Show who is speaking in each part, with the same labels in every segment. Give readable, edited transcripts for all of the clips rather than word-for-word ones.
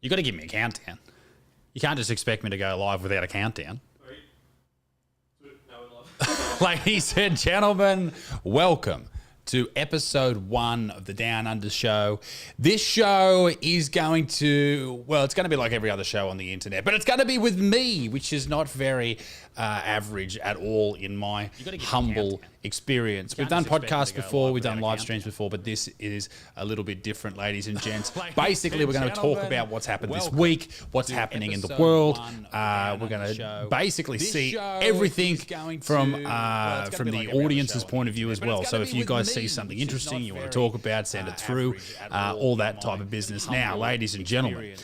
Speaker 1: You got to give me a countdown. You can't just expect me to go live without a countdown. Ladies and gentlemen, welcome to episode 1 of the Down Under Show. This show is going to, well, it's going to be like every other show on the internet, but it's going to be with me, which is not very average at all in my humble experience. We've done podcasts before, we've done live streams before, but this is a little bit different, ladies and gents. Basically, we're going to talk about what's happened this week, what's happening in the world. We're going to basically see everything from the audience's point of view as well. So if you guys see something interesting you want to talk about, send it through, all that type of business. Now, ladies and gentlemen,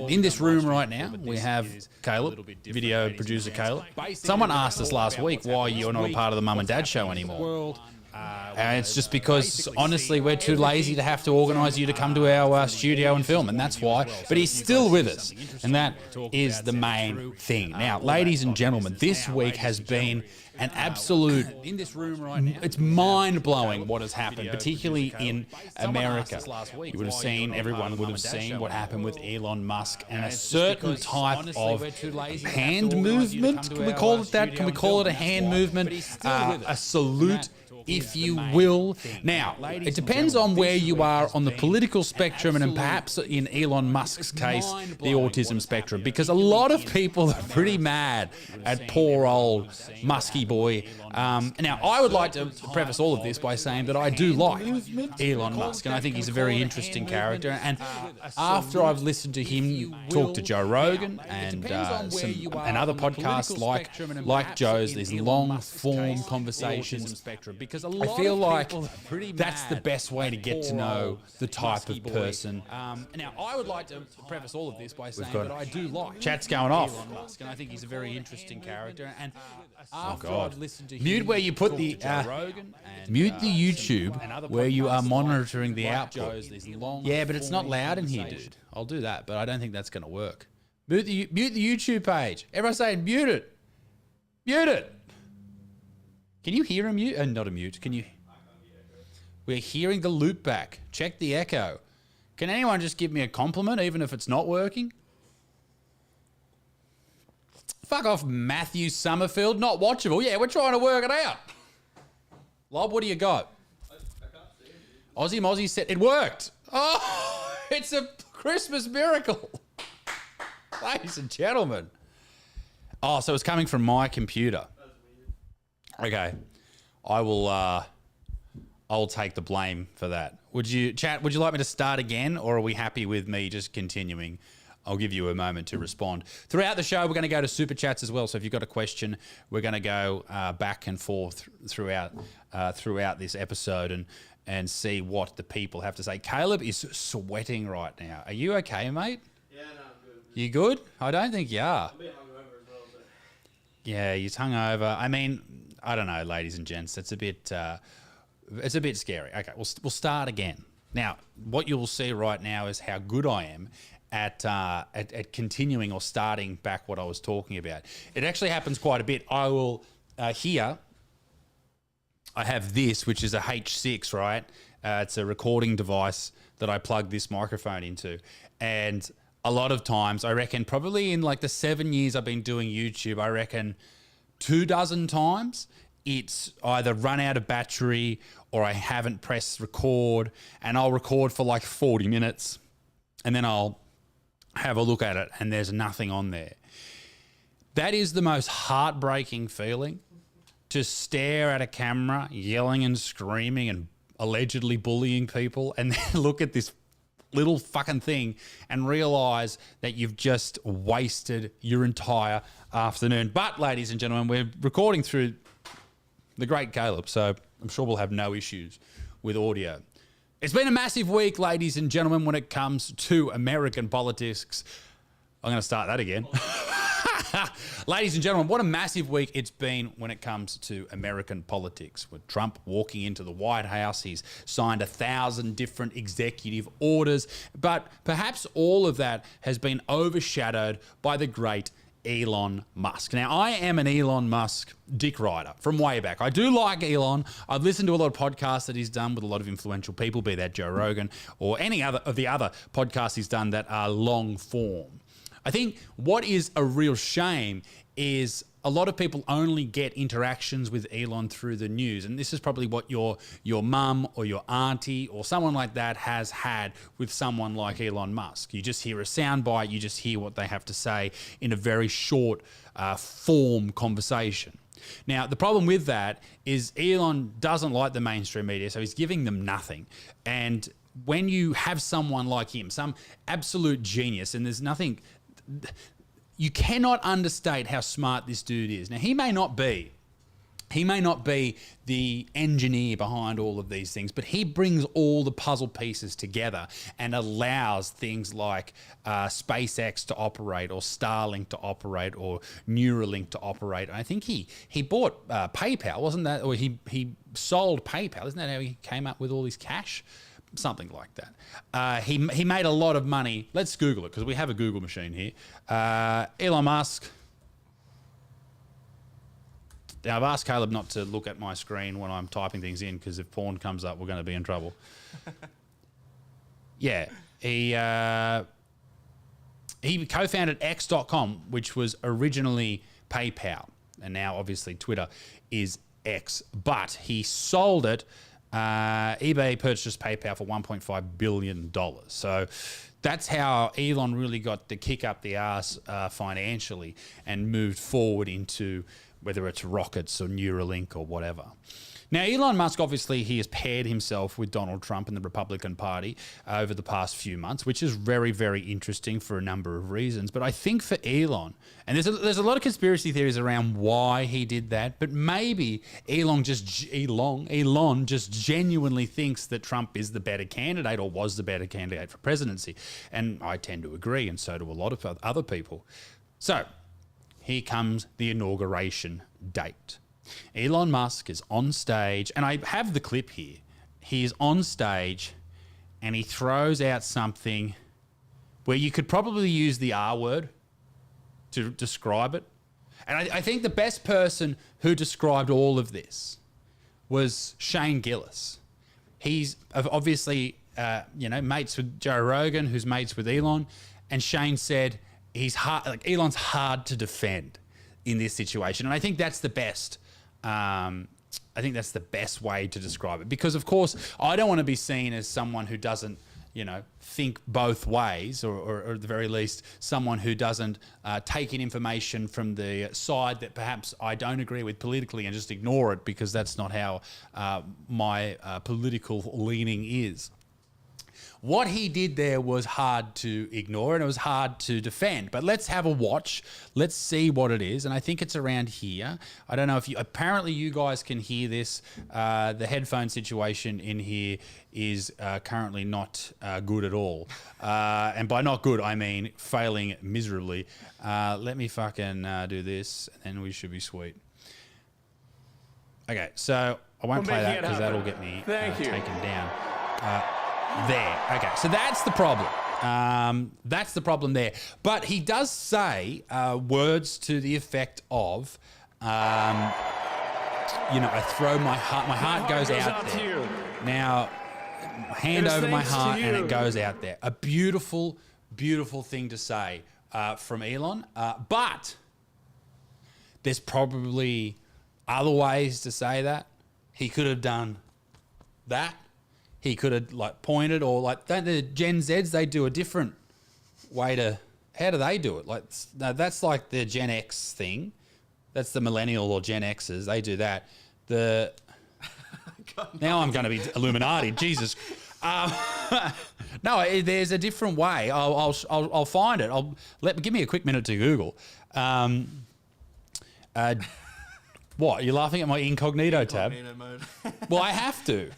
Speaker 1: in this room right now, we have Caleb, video producer Caleb. Someone asked us last week why you're not a part of the Mum and Dad Show anymore. And it's just because, honestly, we're too lazy to have to organise you to come to our studio and film, and that's why. But he's still with us, and that is the main thing. Now, ladies and gentlemen, this week has been an absolute, in this room right now, it's mind-blowing what has happened, particularly in America. You would have seen, everyone would have seen what happened with Elon Musk and a certain type of hand movement. Can we call it that? Can we call it a hand movement? A salute, if you will. Now, it depends on where you are on the political spectrum and perhaps in Elon Musk's case, the autism spectrum, because a lot of people are pretty mad at poor old Musky boy. Now, I would like to preface all of this by saying that I do like Elon Musk, and I think he's a very interesting character. And after I've listened to him talk to Joe Rogan and other podcasts like Joe's, these long-form conversations, I feel like that's the best way to get to know the type of person. Now, I would like to preface all of this by saying that I do like chat's going off, Elon Musk, and I think he's a very interesting character. And after I've listened to him, mute where you put the mute the YouTube where you are monitoring the output. Yeah, but it's not loud in here, dude. I'll do that, but I don't think that's going to work. Mute the YouTube page. Everyone's saying mute it. Mute it. Can you hear a mute? Not a mute. Can you? We're hearing the loop back. Check the echo. Can anyone just give me a compliment, even if it's not working? Fuck off, Matthew Summerfield. Not watchable. Yeah, we're trying to work it out. Lob, what do you got? I can't see it. Aussie Mozzie said it worked. Oh, it's a Christmas miracle. Ladies and gentlemen. Oh, so it's coming from my computer. Okay, I will take the blame for that. Would you like me to start again, or are we happy with me just continuing? I'll give you a moment to respond. Throughout the show, we're going to go to Super Chats as well. So if you've got a question, we're going to go back and forth throughout this episode and see what the people have to say. Caleb is sweating right now. Are you okay, mate?
Speaker 2: Yeah, no, I'm good.
Speaker 1: You good? I don't think you are.
Speaker 2: I'm a bit hungover as well. So.
Speaker 1: Yeah, you're hungover. I mean, I don't know, ladies and gents. It's a bit scary. Okay, we'll start again. Now, what you will see right now is how good I am at continuing or starting back what I was talking about. It actually happens quite a bit. I will here. I have this, which is a H6, right? It's a recording device that I plug this microphone into, and a lot of times, I reckon, probably in like the 7 years I've been doing YouTube, I reckon 24 times it's either run out of battery or I haven't pressed record, and I'll record for like 40 minutes and then I'll have a look at it and there's nothing on there. That is the most heartbreaking feeling, to stare at a camera yelling and screaming and allegedly bullying people and then look at this little fucking thing and realize that you've just wasted your entire afternoon. But, ladies and gentlemen, we're recording through the great Caleb, so I'm sure we'll have no issues with audio. It's been a massive week, ladies and gentlemen, when it comes to American politics. I'm going to start that again. Ladies and gentlemen, what a massive week it's been when it comes to American politics. With Trump walking into the White House, he's signed 1,000 different executive orders, but perhaps all of that has been overshadowed by the great Elon Musk. Now, I am an Elon Musk dick rider from way back. I do like Elon. I've listened to a lot of podcasts that he's done with a lot of influential people, be that Joe Rogan or any other of the other podcasts he's done that are long form. I think what is a real shame is a lot of people only get interactions with Elon through the news. And this is probably what your mum or your auntie or someone like that has had with someone like Elon Musk. You just hear a soundbite, you just hear what they have to say in a very short form conversation. Now, the problem with that is Elon doesn't like the mainstream media, so he's giving them nothing. And when you have someone like him, some absolute genius, and there's nothing... You cannot understate how smart this dude is. Now, he may not be the engineer behind all of these things, but he brings all the puzzle pieces together and allows things like SpaceX to operate, or Starlink to operate, or Neuralink to operate. And I think he bought PayPal, wasn't that? Or he sold PayPal. Isn't that how he came up with all his cash? Something like that. He made a lot of money. Let's Google it, because we have a Google machine here. Elon Musk. Now, I've asked Caleb not to look at my screen when I'm typing things in, because if porn comes up, we're going to be in trouble. Yeah, he co-founded X.com, which was originally PayPal, and now obviously Twitter is X. But he sold it. eBay purchased PayPal for $1.5 billion. So that's how Elon really got the kick up the arse financially and moved forward into whether it's rockets or Neuralink or whatever. Now, Elon Musk, obviously, he has paired himself with Donald Trump and the Republican Party over the past few months, which is very, very interesting for a number of reasons. But I think for Elon, and there's a lot of conspiracy theories around why he did that, but maybe Elon just genuinely thinks that Trump is the better candidate, or was the better candidate for presidency. And I tend to agree, and so do a lot of other people. So here comes the inauguration date. Elon Musk is on stage, and I have the clip here. He is on stage, and he throws out something where you could probably use the R word to describe it. And I think the best person who described all of this was Shane Gillis. He's obviously, mates with Joe Rogan, who's mates with Elon, and Shane said Elon's hard to defend in this situation, and I think that's the best. I think that's the best way to describe it, because of course I don't want to be seen as someone who doesn't, think both ways, or at the very least someone who doesn't take in information from the side that perhaps I don't agree with politically and just ignore it, because that's not how my political leaning is. What he did there was hard to ignore, and it was hard to defend. But let's have a watch. Let's see what it is. And I think it's around here. I don't know if apparently you guys can hear this. The headphone situation in here is currently not good at all. And by not good, I mean failing miserably. Let me fucking do this, and then we should be sweet. Okay, so I won't play that because that'll get me taken down. There. Okay, so that's the problem. That's the problem there. But he does say words to the effect of, I throw my heart goes out there. Now, hand over my heart and it goes out there. A beautiful, beautiful thing to say from Elon. But there's probably other ways to say that. He could have done that. He could have pointed, or don't the Gen Zs, they do a different way to, how do they do it? That's like the Gen X thing. That's the millennial or Gen Xers. They do that. Now I'm going to be Illuminati. Jesus. No, there's a different way. I'll find it. Give me a quick minute to Google. What? You're laughing at my incognito tab?
Speaker 2: Incognito mode.
Speaker 1: Well, I have to.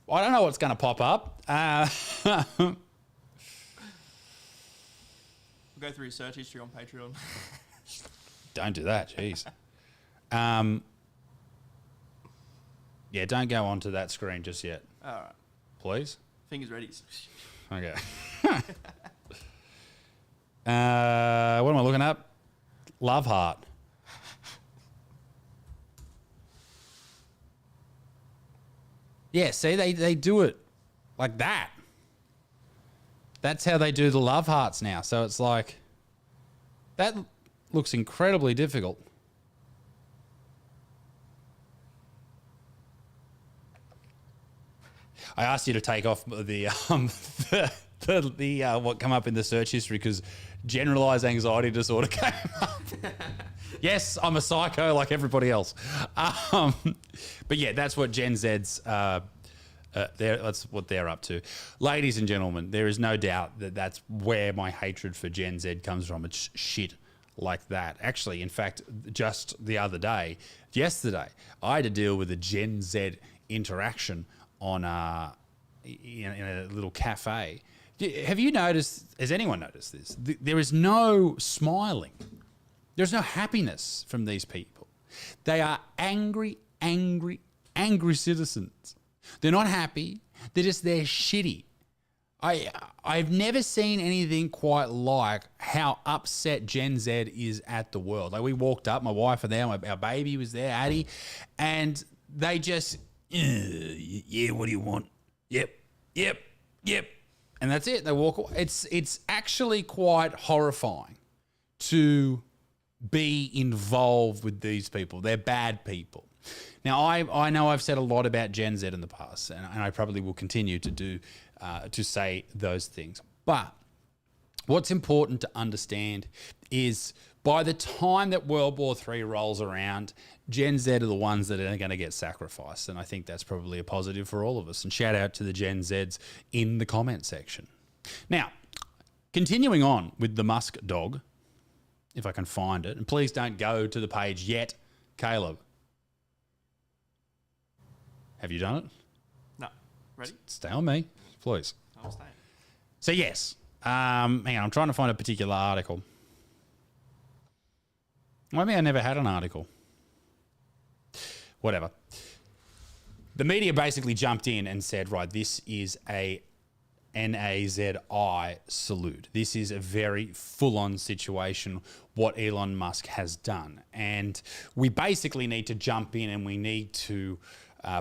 Speaker 1: I don't know what's going to pop up.
Speaker 2: We'll go through your search history on Patreon.
Speaker 1: Don't do that, jeez. Yeah, don't go onto that screen just yet.
Speaker 2: All right.
Speaker 1: Please?
Speaker 2: Fingers ready.
Speaker 1: Okay. What am I looking up? love heart. Yeah, see, they do it like that. That's how they do the love hearts now. So it's like, that looks incredibly difficult. I asked you to take off the what come up in the search history because generalized anxiety disorder came up. Yes, I'm a psycho like everybody else. But yeah, that's what Gen Z's that's what they're up to. Ladies and gentlemen, there is no doubt that that's where my hatred for Gen Z comes from. It's shit like that. Actually, in fact, just the other day, yesterday, I had to deal with a Gen Z interaction on in a little cafe. Have you noticed, has anyone noticed this? There is no smiling. There's no happiness from these people. They are angry, angry, angry citizens. They're not happy. They're shitty. I've never seen anything quite like how upset Gen Z is at the world. Like, we walked up, my wife was there, our baby was there, Addie, and they just, yeah, what do you want? Yep. And that's it. They walk away. It's actually quite horrifying to be involved with these people. They're bad people. Now, I know I've said a lot about Gen Z in the past, and I probably will continue to do to say those things. But what's important to understand is by the time that World War III rolls around, Gen Z are the ones that are going to get sacrificed. And I think that's probably a positive for all of us. And shout out to the Gen Zs in the comment section. Now, continuing on with the Musk dog, if I can find it, and please don't go to the page yet, Caleb. Have you done it?
Speaker 2: No. Ready?
Speaker 1: Stay on me, please.
Speaker 2: I'm staying.
Speaker 1: So yes, hang on, I'm trying to find a particular article. Maybe I never had an article. Whatever. The media basically jumped in and said, right, this is a NAZI salute. This is a very full-on situation, what Elon Musk has done. And we basically need to jump in and we need to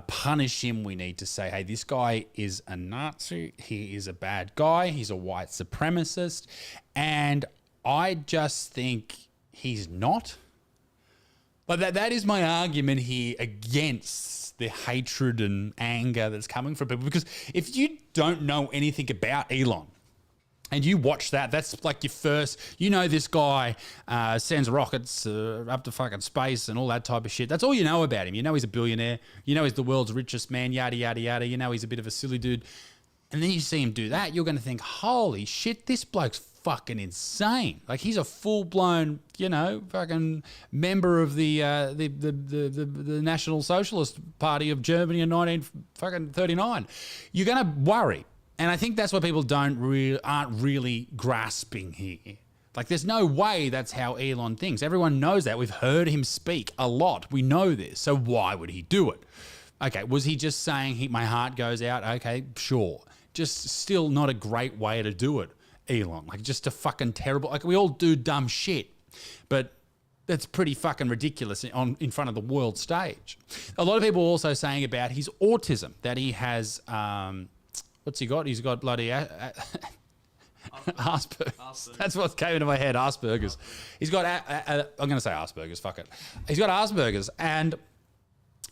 Speaker 1: punish him. We need to say, hey, this guy is a Nazi. He is a bad guy. He's a white supremacist. And I just think he's not. But that is my argument here against the hatred and anger that's coming from people. Because if you don't know anything about Elon and you watch that, that's like your first, this guy sends rockets up to fucking space and all that type of shit. That's all you know about him. You know he's a billionaire. You know he's the world's richest man, yada, yada, yada. You know he's a bit of a silly dude. And then you see him do that, you're going to think, holy shit, this bloke's fucking insane. Like, he's a full-blown, fucking member of the National Socialist Party of Germany in 1939. You're going to worry. And I think that's what people aren't really grasping here. Like, there's no way that's how Elon thinks. Everyone knows that. We've heard him speak a lot. We know this. So why would he do it? Okay, was he just saying my heart goes out? Okay, sure. Just still not a great way to do it, Elon. Like, just a fucking terrible... Like, we all do dumb shit, but that's pretty fucking ridiculous in front of the world stage. A lot of people are also saying about his autism, that he has... what's he got? He's got bloody... Asperger's. That's what came into my head, Asperger's. He's got... I'm going to say Asperger's, fuck it. He's got Asperger's, and...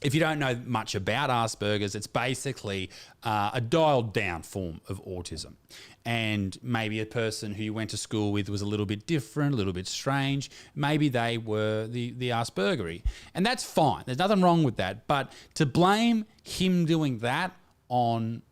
Speaker 1: If you don't know much about Asperger's, it's basically a dialed down form of autism. And maybe a person who you went to school with was a little bit different, a little bit strange. Maybe they were the Aspergery. And that's fine. There's nothing wrong with that. But to blame him doing that on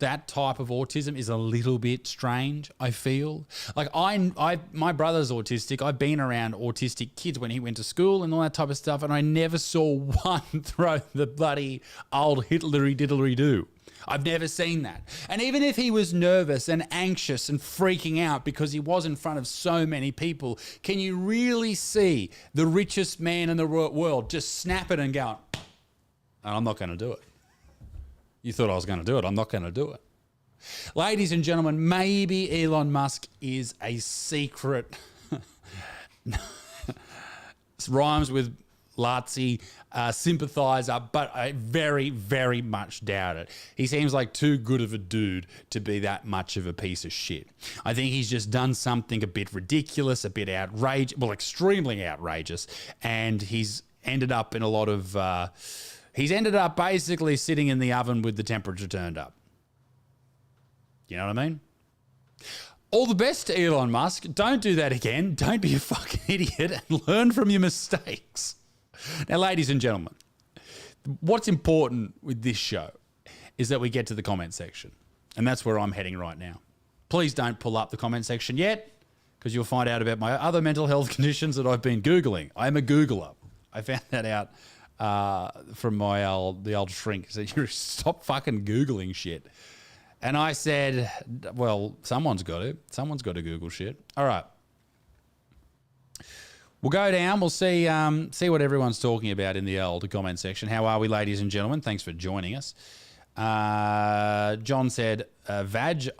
Speaker 1: that type of autism is a little bit strange, I feel. Like, my brother's autistic. I've been around autistic kids when he went to school and all that type of stuff, and I never saw one throw the bloody old Hitlery-diddlery-do. I've never seen that. And even if he was nervous and anxious and freaking out because he was in front of so many people, can you really see the richest man in the world just snap it and go, I'm not going to do it? You thought I was going to do it. I'm not going to do it. Ladies and gentlemen, maybe Elon Musk is a secret rhymes with Lazzi, sympathiser, but I very, very much doubt it. He seems like too good of a dude to be that much of a piece of shit. I think he's just done something a bit ridiculous, a bit outrageous, well, extremely outrageous, and he's ended up in a lot of... he's ended up basically sitting in the oven with the temperature turned up. You know what I mean? All the best to Elon Musk. Don't do that again. Don't be a fucking idiot and learn from your mistakes. Now, ladies and gentlemen, what's important with this show is that we get to the comment section. And that's where I'm heading right now. Please don't pull up the comment section yet, because you'll find out about my other mental health conditions that I've been Googling. I'm a Googler. I found that out from the old shrink. He said, you stop fucking Googling shit. And I said, well, someone's got to. Someone's got to Google shit. All right. We'll go down. We'll see what everyone's talking about in the old comment section. How are we, ladies and gentlemen? Thanks for joining us. John said, vag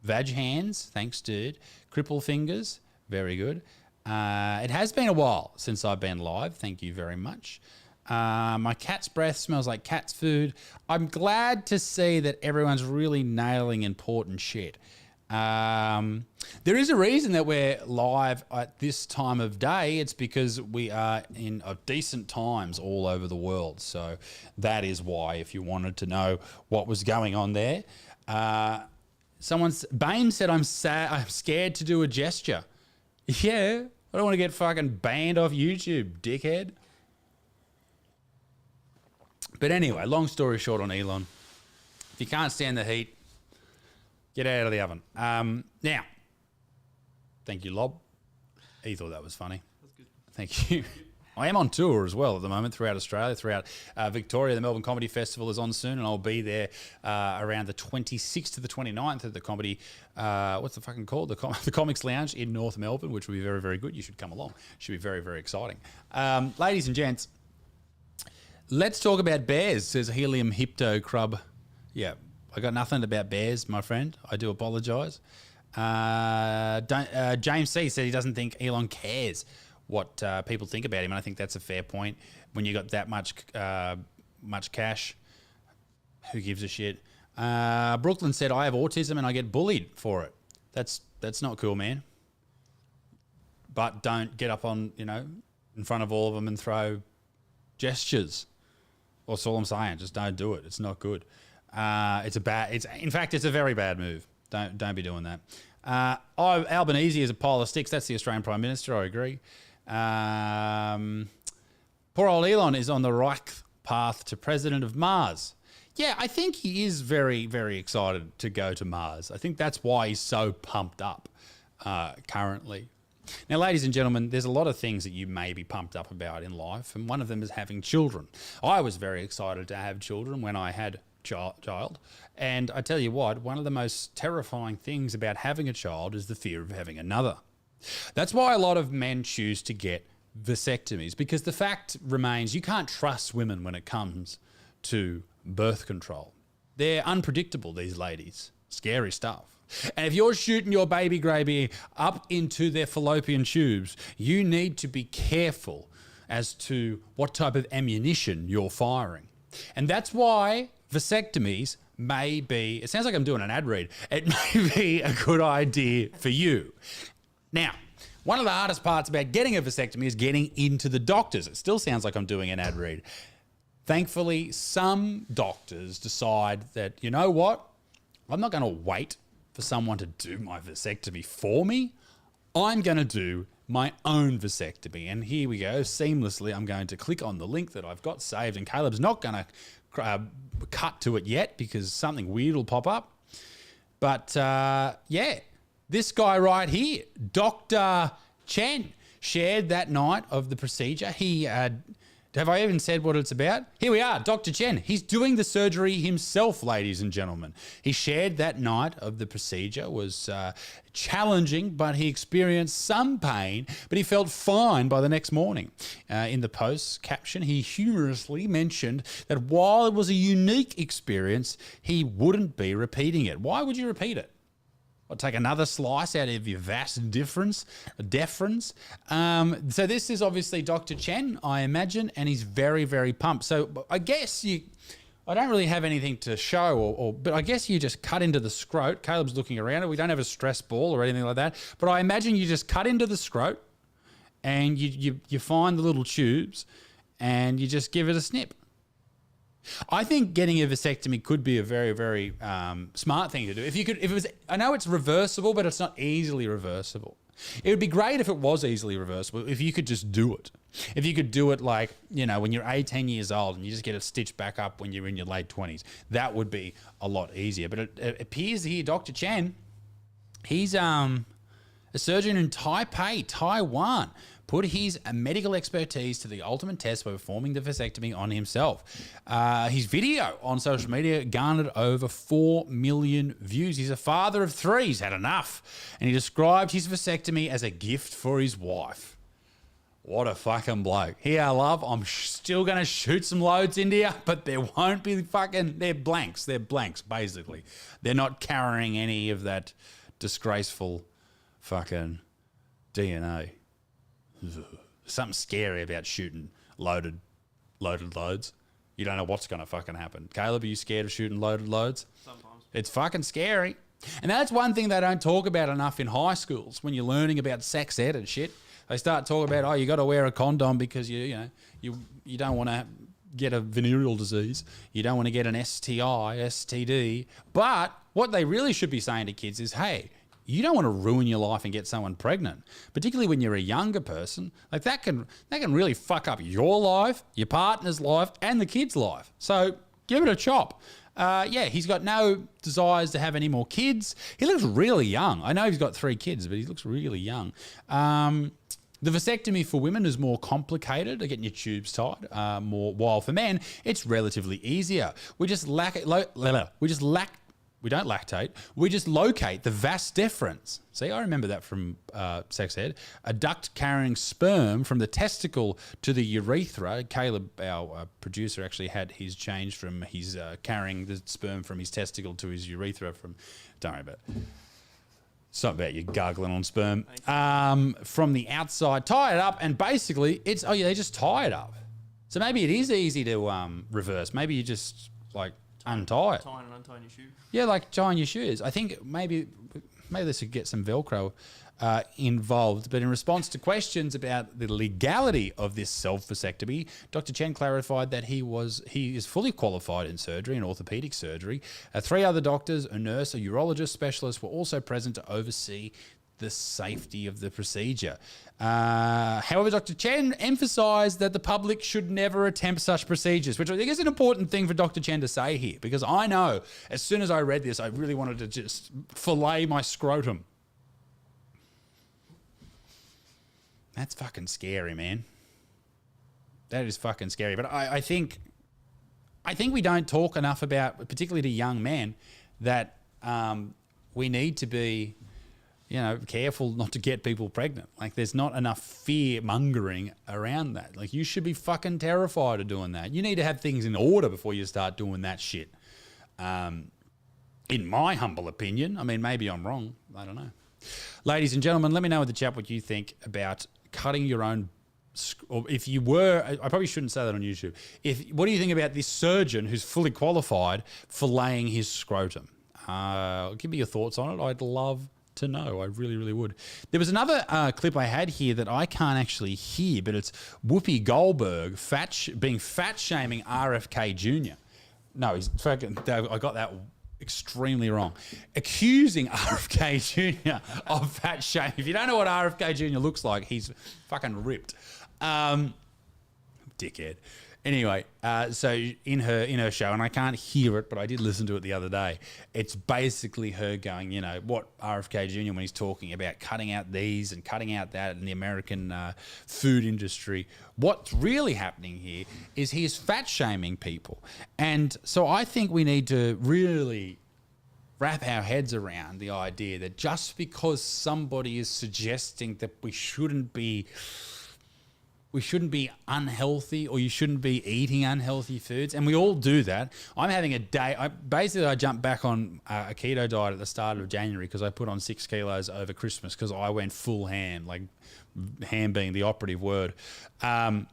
Speaker 1: hands. Thanks, dude. Cripple fingers. Very good. It has been a while since I've been live. Thank you very much. My cat's breath smells like cat's food. I'm glad to see that everyone's really nailing important shit. There is a reason that we're live at this time of day. It's because we are in decent times all over the world. So that is why, if you wanted to know what was going on there. Bane said, I'm scared to do a gesture. Yeah, I don't want to get fucking banned off YouTube, dickhead. But anyway, long story short on Elon. If you can't stand the heat, get out of the oven. Now, thank you, Lob. He thought that was funny.
Speaker 2: That's good.
Speaker 1: Thank you. I am on tour as well at the moment throughout Australia, throughout Victoria. The Melbourne Comedy Festival is on soon, and I'll be there around the 26th to the 29th at the comedy, what's the fucking called? The Comics Lounge in North Melbourne, which will be very, very good. You should come along. Should be very, very exciting. Ladies and gents, let's talk about bears, says Helium Hypto Crub. Yeah, I got nothing about bears, my friend. I do apologise. James C said he doesn't think Elon cares what people think about him, and I think that's a fair point. When you got that much cash, who gives a shit? Brooklyn said, I have autism and I get bullied for it. That's not cool, man. But don't get up on, in front of all of them and throw gestures. That's all I'm saying. Just don't do it. It's not good. In fact, it's a very bad move. Don't be doing that. Albanese is a pile of sticks. That's the Australian Prime Minister. I agree. Poor old Elon is on the right path to president of Mars. Yeah, I think he is very, very excited to go to Mars. I think that's why he's so pumped up currently. Now, ladies and gentlemen, there's a lot of things that you may be pumped up about in life, and one of them is having children. I was very excited to have children when I had child, and I tell you what, one of the most terrifying things about having a child is the fear of having another. That's why a lot of men choose to get vasectomies, because the fact remains you can't trust women when it comes to birth control. They're unpredictable, these ladies. Scary stuff. And if you're shooting your baby gravy up into their fallopian tubes, you need to be careful as to what type of ammunition you're firing. And that's why vasectomies may be, it sounds like I'm doing an ad read, it may be a good idea for you. Now, one of the hardest parts about getting a vasectomy is getting into the doctors. It still sounds like I'm doing an ad read. Thankfully, some doctors decide that, you know what, I'm not going to wait for someone to do my vasectomy for me. I'm going to do my own vasectomy. And here we go. Seamlessly, I'm going to click on the link that I've got saved. And Caleb's not going to cut to it yet because something weird will pop up. But yeah, this guy right here, Dr. Chen, shared that night of the procedure. He have I even said what it's about? Here we are, Dr. Chen. He's doing the surgery himself, ladies and gentlemen. He shared that night of the procedure was challenging, but he experienced some pain, but he felt fine by the next morning. In the post caption, he humorously mentioned that while it was a unique experience, he wouldn't be repeating it. Why would you repeat it? I'll take another slice out of your vast deference. So this is obviously Dr. Chen, I imagine, and he's very, very pumped. So I guess I don't really have anything to show, but I guess you just cut into the scrot. Caleb's looking around it. We don't have a stress ball or anything like that. But I imagine you just cut into the scrot and you find the little tubes and you just give it a snip. I think getting a vasectomy could be a very, very smart thing to do. If it was, I know it's reversible, but it's not easily reversible. It would be great if it was easily reversible, if you could just do it. If you could do it like, when you're 18 years old and you just get it stitched back up when you're in your late 20s, that would be a lot easier. But it appears here, Dr. Chen, he's a surgeon in Taipei, Taiwan, put his medical expertise to the ultimate test by performing the vasectomy on himself. His video on social media garnered over 4 million views. He's a father of 3. He's had enough. And he described his vasectomy as a gift for his wife. What a fucking bloke. Here, love, I'm still going to shoot some loads into you, but there won't be they're blanks. They're blanks, basically. They're not carrying any of that disgraceful fucking DNA. Something scary about shooting loaded loads. You don't know what's going to fucking happen. Caleb, are you scared of shooting loaded loads?
Speaker 2: Sometimes.
Speaker 1: It's fucking scary. And that's one thing they don't talk about enough in high schools when you're learning about sex ed and shit. They start talking about, you got to wear a condom because you don't want to get a venereal disease. You don't want to get an STI, STD. But what they really should be saying to kids is, hey, you don't want to ruin your life and get someone pregnant, particularly when you're a younger person. Like that can really fuck up your life, your partner's life, and the kid's life. So give it a chop. He's got no desires to have any more kids. He looks really young. I know he's got 3 kids, but he looks really young. The vasectomy for women is more complicated, getting your tubes tied. While for men, it's relatively easier. We just we don't lactate. We just locate the vas deferens. See, I remember that from sex ed. A duct carrying sperm from the testicle to the urethra. Caleb, our producer, actually had his changed from his carrying the sperm from his testicle to his urethra from. Don't worry about it. It's not about you gargling on sperm. From the outside, tie it up, and basically they just tie it up. So maybe it is easy to reverse. Maybe you just untie it.
Speaker 2: Tying and untying your shoe.
Speaker 1: Yeah, like tying your shoes. I think maybe this could get some Velcro involved. But in response to questions about the legality of this self-vasectomy, Dr. Chen clarified that he is fully qualified in surgery and orthopedic surgery. 3 other doctors, a nurse, a urologist specialist were also present to oversee the safety of the procedure. However, Dr. Chen emphasised that the public should never attempt such procedures, which I think is an important thing for Dr. Chen to say here, because I know as soon as I read this, I really wanted to just fillet my scrotum. That's fucking scary, man. That is fucking scary. But I think we don't talk enough about, particularly to young men, that we need to be careful not to get people pregnant. Like, there's not enough fear mongering around that. Like, you should be fucking terrified of doing that. You need to have things in order before you start doing that shit. In my humble opinion. I mean, maybe I'm wrong. I don't know. Ladies and gentlemen, let me know in the chat what you think about cutting your own. Or if you were, I probably shouldn't say that on YouTube. What do you think about this surgeon who's fully qualified filleting his scrotum? Give me your thoughts on it. I'd love to know. I really, really would. There was another clip I had here that I can't actually hear, but it's Whoopi Goldberg being fat shaming RFK Jr. No, he's fucking. I got that extremely wrong. Accusing RFK Jr. of fat shaming. If you don't know what RFK Jr. looks like, he's fucking ripped. Dickhead. Anyway, so in her show, and I can't hear it, but I did listen to it the other day. It's basically her going, what RFK Jr. when he's talking about cutting out these and cutting out that in the American food industry. What's really happening here is he is fat shaming people, and so I think we need to really wrap our heads around the idea that just because somebody is suggesting that we shouldn't be we shouldn't be unhealthy or you shouldn't be eating unhealthy foods. And we all do that. I'm having a day. I jumped back on a keto diet at the start of January because I put on 6 kilos over Christmas because I went full ham, like ham being the operative word. But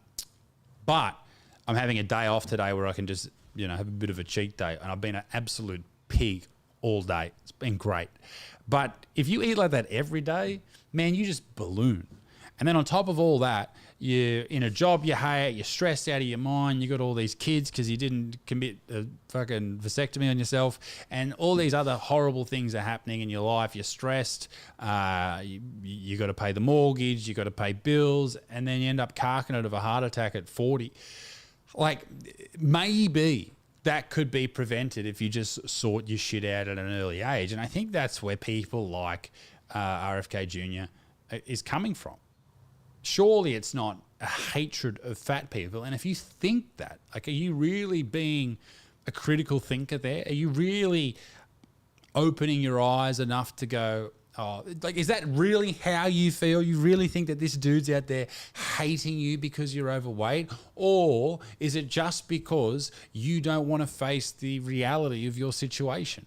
Speaker 1: I'm having a day off today where I can just, have a bit of a cheat day. And I've been an absolute pig all day. It's been great. But if you eat like that every day, man, you just balloon. And then on top of all that, you're in a job you hate, you're stressed out of your mind, you got all these kids because you didn't commit a fucking vasectomy on yourself, and all these other horrible things are happening in your life. You're stressed, you got to pay the mortgage, you got to pay bills, and then you end up carking it of a heart attack at 40. Like, maybe that could be prevented if you just sort your shit out at an early age. And I think that's where people like RFK Jr. is coming from. Surely it's not a hatred of fat people. And if you think that, like, are you really being a critical thinker there? Are you really opening your eyes enough to go, oh, like, is that really how you feel? You really think that this dude's out there hating you because you're overweight? Or is it just because you don't want to face the reality of your situation?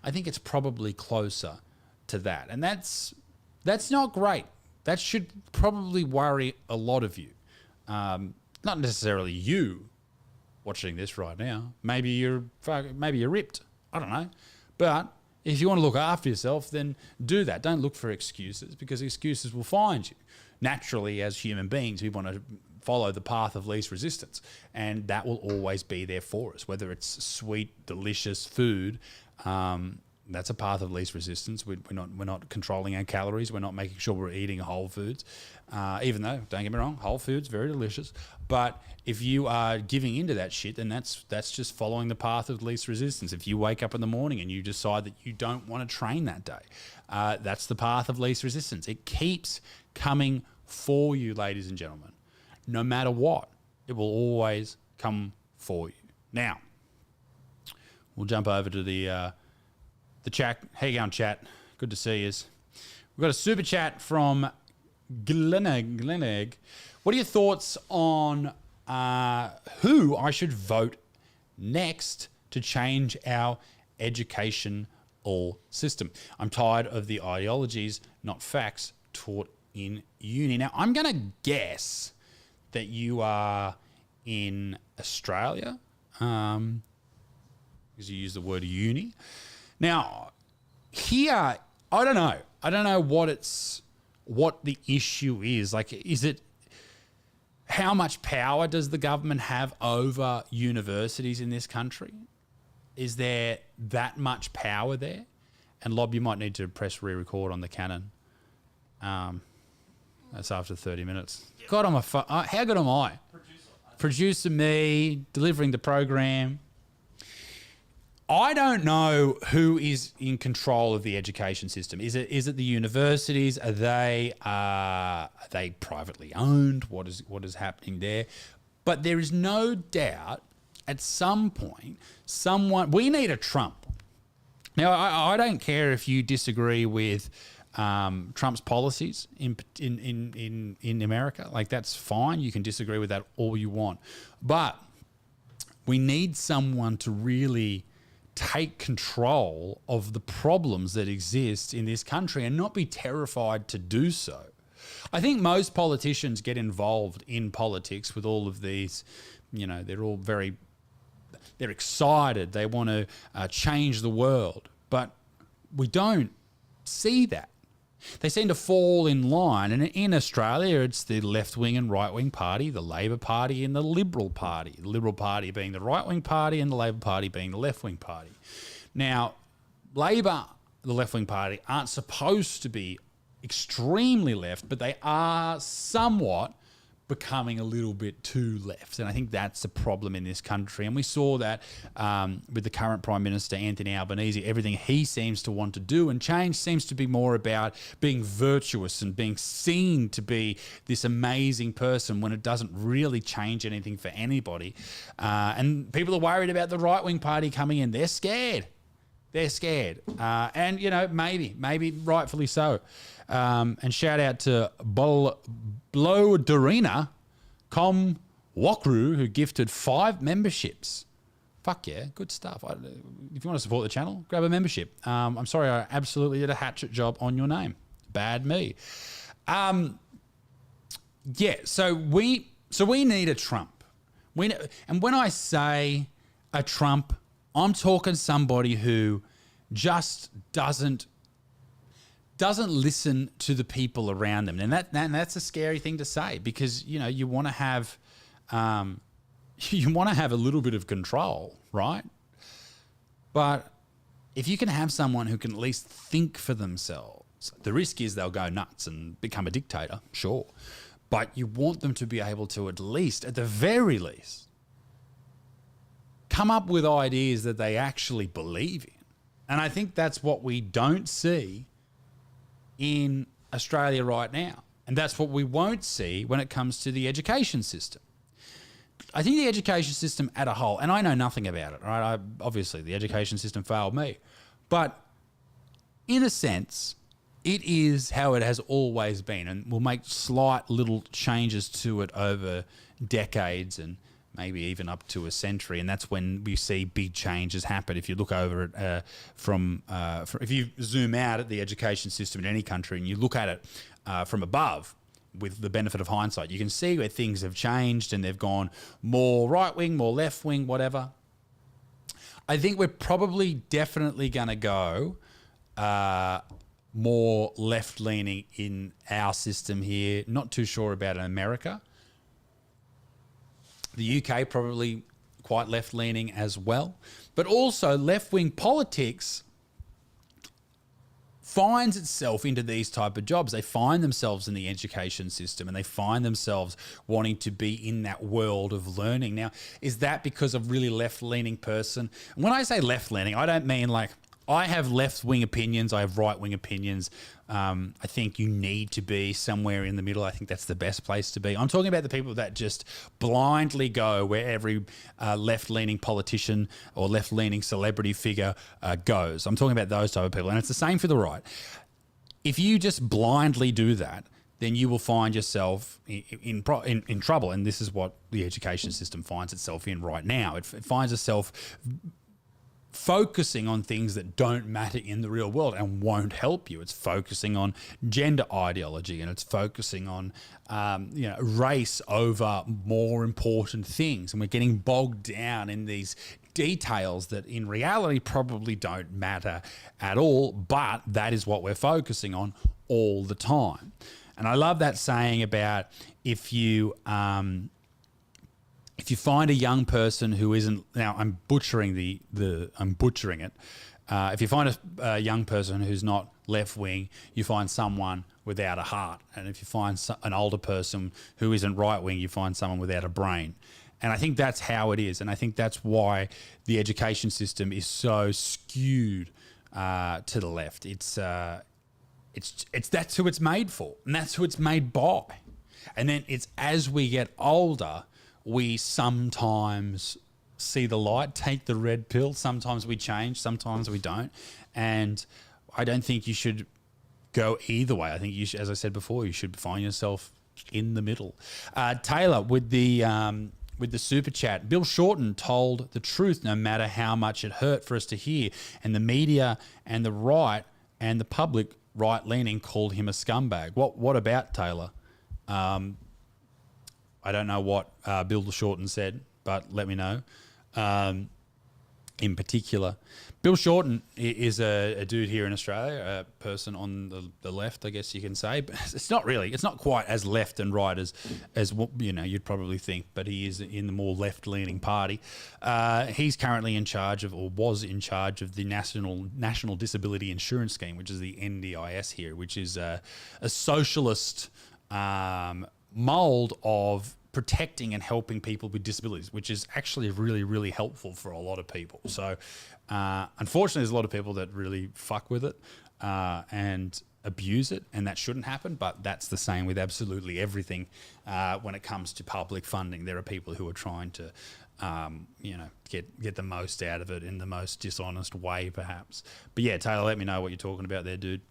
Speaker 1: I think it's probably closer to that. And that's not great. That should probably worry a lot of you. Not necessarily you watching this right now. Maybe you're ripped. I don't know. But if you want to look after yourself, then do that. Don't look for excuses, because excuses will find you. Naturally, as human beings, we want to follow the path of least resistance, and that will always be there for us. Whether it's sweet, delicious food, that's a path of least resistance. We're not controlling our calories. We're not making sure we're eating whole foods, even though, don't get me wrong, whole foods very delicious. But if you are giving into that shit, then that's just following the path of least resistance. If you wake up in the morning and you decide that you don't want to train that day, that's the path of least resistance. It keeps coming for you, ladies and gentlemen. No matter what, it will always come for you. Now, we'll jump over to the chat. How you going, chat? Good to see you. We've got a super chat from Glenegg. What are your thoughts on who I should vote next to change our educational system? I'm tired of the ideologies, not facts, taught in uni. Now, I'm going to guess that you are in Australia, because you use the word uni. Now, here, I don't know. I don't know what the issue is. Like, is it, how much power does the government have over universities in this country? Is there that much power there? And Lob, you might need to press re-record on the Canon. That's after 30 minutes. God, how good am I? Producer me, delivering the program. I don't know who is in control of the education system. Is it the universities? Are they privately owned? What is happening there? But there is no doubt at some point we need a Trump. Now, I don't care if you disagree with Trump's policies in America. Like, that's fine. You can disagree with that all you want. But we need someone to really take control of the problems that exist in this country and not be terrified to do so. I think most politicians get involved in politics with all of these, they're excited. They want to change the world, but we don't see that. They seem to fall in line. And in Australia, it's the left-wing and right-wing party, the Labor Party and the Liberal Party. The Liberal Party being the right-wing party and the Labor Party being the left-wing party. Now, Labor, the left-wing party, aren't supposed to be extremely left, but they are somewhat becoming a little bit too left. And I think that's the problem in this country. And we saw that with the current Prime Minister, Anthony Albanese. Everything he seems to want to do and change seems to be more about being virtuous and being seen to be this amazing person when it doesn't really change anything for anybody. And people are worried about the right-wing party coming in. They're scared. And, maybe rightfully so. And shout out to Blow Dorina Com Wakru, who gifted 5 memberships. Fuck yeah, good stuff. If you want to support the channel, grab a membership. I'm sorry, I absolutely did a hatchet job on your name. Bad me. Yeah, so we need a Trump. And when I say a Trump, I'm talking somebody who just doesn't listen to the people around them, and that's a scary thing to say, because you want to have a little bit of control, right? But if you can have someone who can at least think for themselves, the risk is they'll go nuts and become a dictator, sure. But you want them to be able to at the very least, come up with ideas that they actually believe in. And I think that's what we don't see in Australia right now. And that's what we won't see when it comes to the education system. I think the education system as a whole, and I know nothing about it, right? Obviously, the education system failed me. But in a sense, it is how it has always been, and we'll make slight little changes to it over decades and maybe even up to a century, and that's when we see big changes happen. If you look over it if you zoom out at the education system in any country and you look at it from above, with the benefit of hindsight, you can see where things have changed and they've gone more right-wing, more left-wing, whatever. I think we're probably definitely going to go more left-leaning in our system here. Not too sure about in America. The UK probably quite left-leaning as well. But also left-wing politics finds itself into these type of jobs. They find themselves in the education system and they find themselves wanting to be in that world of learning. Now, is that because of really left-leaning person? And when I say left-leaning, I don't mean like I have left-wing opinions, I have right-wing opinions. I think you need to be somewhere in the middle. I think that's the best place to be. I'm talking about the people that just blindly go where every left-leaning politician or left-leaning celebrity figure goes. I'm talking about those type of people. And it's the same for the right. If you just blindly do that, then you will find yourself in trouble. And this is what the education system finds itself in right now. It finds itself focusing on things that don't matter in the real world and won't help you. It's focusing on gender ideology and it's focusing on race over more important things. And we're getting bogged down in these details that in reality probably don't matter at all, but that is what we're focusing on all the time. And I love that saying about if you find a young person who isn't, now I'm butchering I'm butchering it. If you find a young person who's not left wing, you find someone without a heart. And if you find an older person who isn't right wing, you find someone without a brain. And I think that's how it is. And I think that's why the education system is so skewed to the left. It's that's who it's made for, and that's who it's made by. And then it's as we get older, we sometimes see the light, take the red pill. Sometimes we change, sometimes we don't. And I don't think you should go either way. I think you should, as I said before, you should find yourself in the middle. Taylor, with the super chat, Bill Shorten told the truth no matter how much it hurt for us to hear. And the media and the right and the public right-leaning called him a scumbag. What about Taylor? I don't know what Bill Shorten said, but let me know. In particular, Bill Shorten is a dude here in Australia, a person on the left, I guess you can say. But it's not really. It's not quite as left and right as you'd probably think. But he is in the more left-leaning party. He's currently in charge of, or was in charge of, the National Disability Insurance Scheme, which is the NDIS here, which is a socialist mold of protecting and helping people with disabilities, which is actually really, really helpful for a lot of people. So unfortunately, there's a lot of people that really fuck with it and abuse it, and that shouldn't happen, but that's the same with absolutely everything when it comes to public funding. There are people who are trying to get the most out of it in the most dishonest way, perhaps. But yeah, Taylor, let me know what you're talking about there, dude.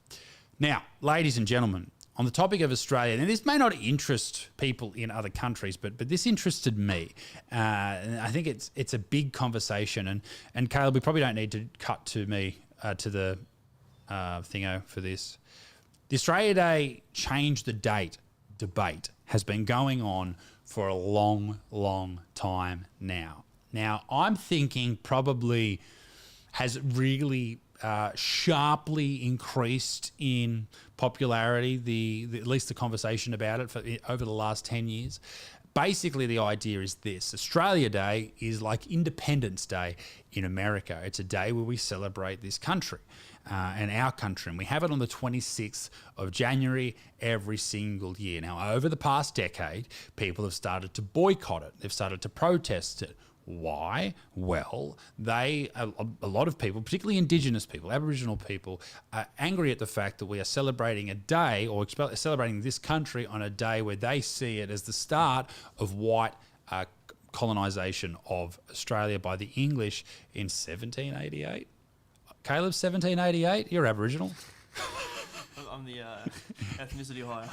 Speaker 1: Now, ladies and gentlemen, on the topic of Australia, and this may not interest people in other countries, but this interested me. And I think it's a big conversation. And Caleb, we probably don't need to cut to me to the thingo for this. The Australia Day change the date debate has been going on for a long, long time now. Now, I'm thinking probably has really sharply increased in popularity, at least the conversation about it over the last 10 years. Basically, the idea is this. Australia Day is like Independence Day in America. It's a day where we celebrate this country and our country. And we have it on the 26th of January every single year. Now, over the past decade, people have started to boycott it. They've started to protest it. Why? Well, a lot of people, particularly Indigenous people, Aboriginal people, are angry at the fact that we are celebrating a day or celebrating this country on a day where they see it as the start of white colonisation of Australia by the English in 1788. Caleb, 1788? You're Aboriginal.
Speaker 2: I'm the ethnicity higher.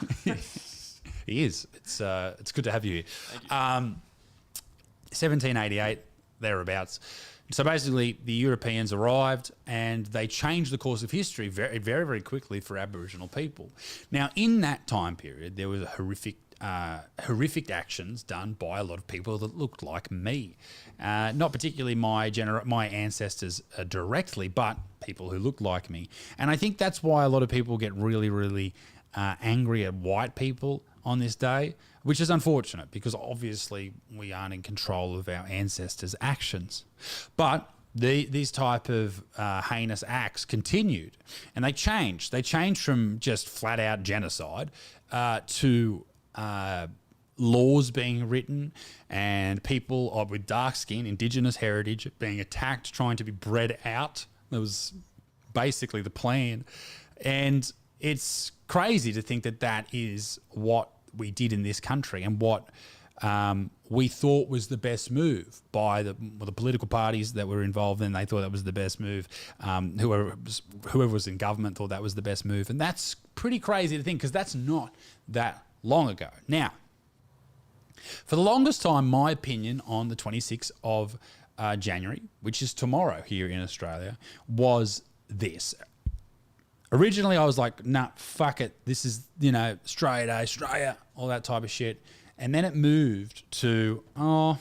Speaker 1: He is. It's good to have you here.
Speaker 2: Thank you.
Speaker 1: 1788, thereabouts. So basically, the Europeans arrived and they changed the course of history very, very, very quickly for Aboriginal people. Now, in that time period, there was horrific actions done by a lot of people that looked like me. Not particularly my ancestors directly, but people who looked like me. And I think that's why a lot of people get really, really angry at white people on this day, which is unfortunate because obviously we aren't in control of our ancestors' actions. But these type of heinous acts continued, and they changed. They changed from just flat out genocide to laws being written and people with dark skin, Indigenous heritage, being attacked, trying to be bred out. That was basically the plan. And it's crazy to think that is what we did in this country and what we thought was the best move by the political parties that were involved in. They thought that was the best move. Whoever was in government thought that was the best move. And that's pretty crazy to think because that's not that long ago. Now, for the longest time, my opinion on the 26th of January, which is tomorrow here in Australia, was this. Originally, I was like, nah, fuck it. This is, Australia Day, Australia, all that type of shit. And then it moved to, I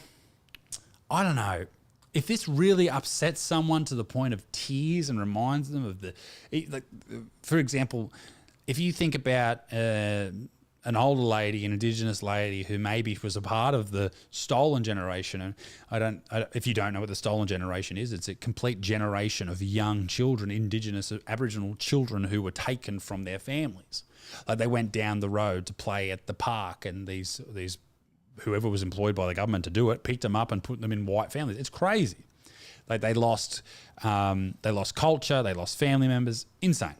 Speaker 1: don't know. If this really upsets someone to the point of tears and reminds them of for example, if you think about an older lady, an Indigenous lady who maybe was a part of the stolen generation. And if you don't know what the stolen generation is, it's a complete generation of young children, Indigenous Aboriginal children who were taken from their families. Like they went down the road to play at the park, and these whoever was employed by the government to do it picked them up and put them in white families. It's crazy. Like they lost culture, they lost family members. Insane.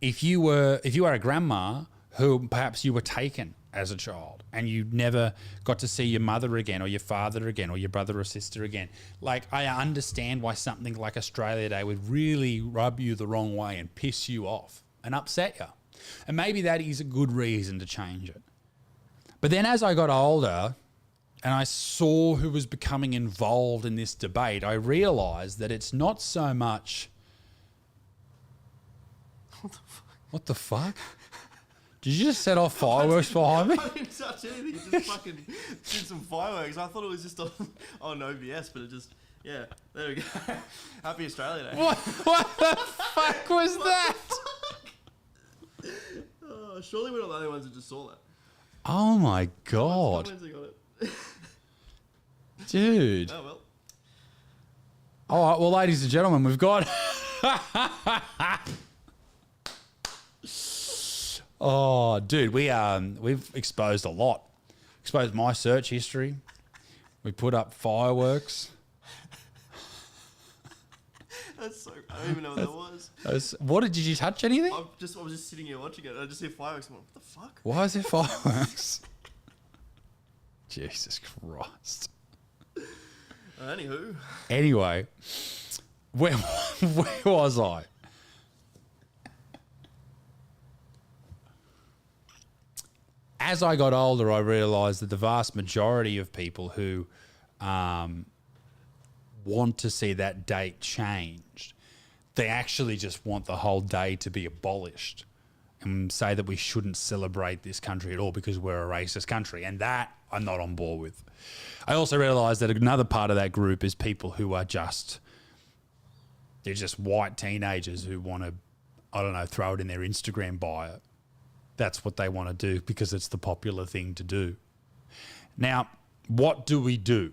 Speaker 1: If you are a grandma who perhaps you were taken as a child and you never got to see your mother again or your father again or your brother or sister again. Like, I understand why something like Australia Day would really rub you the wrong way and piss you off and upset you. And maybe that is a good reason to change it. But then as I got older and I saw who was becoming involved in this debate, I realised that it's not so much... What the fuck? Did you just set off fireworks behind me?
Speaker 2: I didn't touch anything. You just fucking did some fireworks. I thought it was just on OBS, but it just, yeah, there we go. Happy Australia Day.
Speaker 1: What the fuck was that?
Speaker 2: Oh, surely we're not the only ones that just saw that.
Speaker 1: Oh my God.
Speaker 2: Got it.
Speaker 1: Dude.
Speaker 2: Oh, well.
Speaker 1: All right, well, ladies and gentlemen, we've got... Oh, dude, we've exposed a lot. Exposed my search history. We put up fireworks.
Speaker 2: That's so... I don't even know what that was.
Speaker 1: What did you touch anything?
Speaker 2: I was just sitting here watching it. I just hear fireworks. I'm like, what the fuck?
Speaker 1: Why is there fireworks? Jesus Christ.
Speaker 2: Anywho.
Speaker 1: Anyway, where was I? as I got older, I realised that the vast majority of people who want to see that date changed, they actually just want the whole day to be abolished and say that we shouldn't celebrate this country at all because we're a racist country. And that I'm not on board with. I also realised that another part of that group is people who are they're just white teenagers who want to, I don't know, throw it in their Instagram bio. That's what they want to do because it's the popular thing to do. Now, what do we do?